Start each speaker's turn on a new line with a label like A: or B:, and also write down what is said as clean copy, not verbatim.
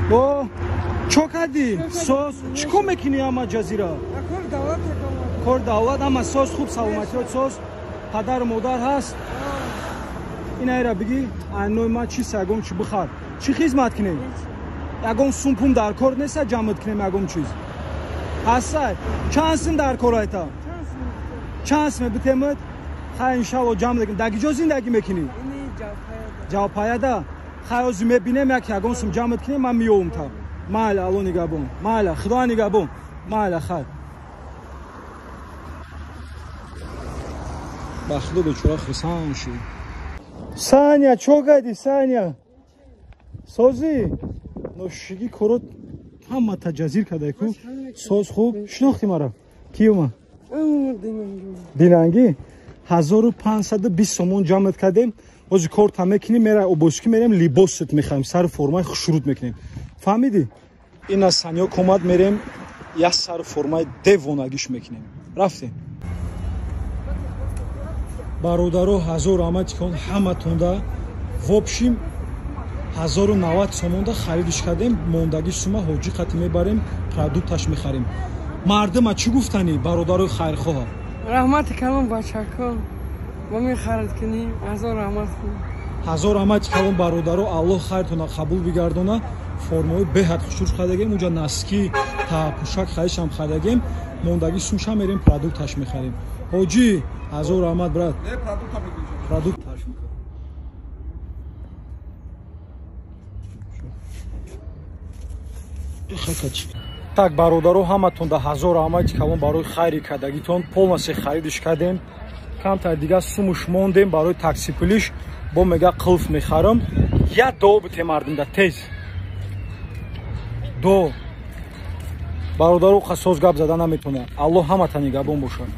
A: با چوکادی سوس چیکار میکنی اما جزیره کار دعوت اما سوس خوب سلامتی سوس پدر و مادر هست این ایرا بگی انوی ما چی سگم چی بخار چی خدمت کنی یگم سومپوم در کار نیست جمعت کنیم یگم چیز هست چانسم در کار ایتا چانسم بتمت خیلی انشالله جمع دکن دکی جو زندگی میکنی جواب پیاده خیلی از میبینم یگم سوم جمعت کنیم من میوم تا مال الو نگابون مال خدا نگابون مال خیر بخدا به چرا خسان شی سانیا چوکادی سانیا سوزی نوشگی کرد همه تجزیر کرده کو سوز خوب شناختی مرا کیوما دینانگی 1520 سومون جمعت کردیم از کار تمام کنیم میره اوبوسکی میریم لیباست میخوایم سر فرمای خشروط میکنیم فهمیدی این از سانیا کمد میریم یا سر فرمای دیوونگیش میکنیم رفتیم برادرو 1000 آمد کن همه تونده وابشیم 1090 سوموندا خریدش کردیم موندگی سوما حاجی خط میبریم پروداکتش میخریم مردم چی گفتنی برادرو خیرخواه
B: رحمت کلام بچه‌کان ما میخرید کنیم 1000 رحمت کن
A: 1000 رحمت کلام برادرو الله خیرتون قبول بگردونه فرمای بهت خوشش خریدیم اونجا نسکی تا پوشاک خریدش هم خریدیم موندگی سومشا میریم پروداکتش میخریم حاجی 1000 رحمت برات پروداکتش так бародаро ҳаматон да 1000 амати калон барои хайри кардагитон полностью харидиш кардем камтар дига сумуш мондем барои такси пулиш бо мега қулф мехарам я до бите мардум да тез до бародаро қасоз гап зада наметона аллоҳ ҳаматани габон бошад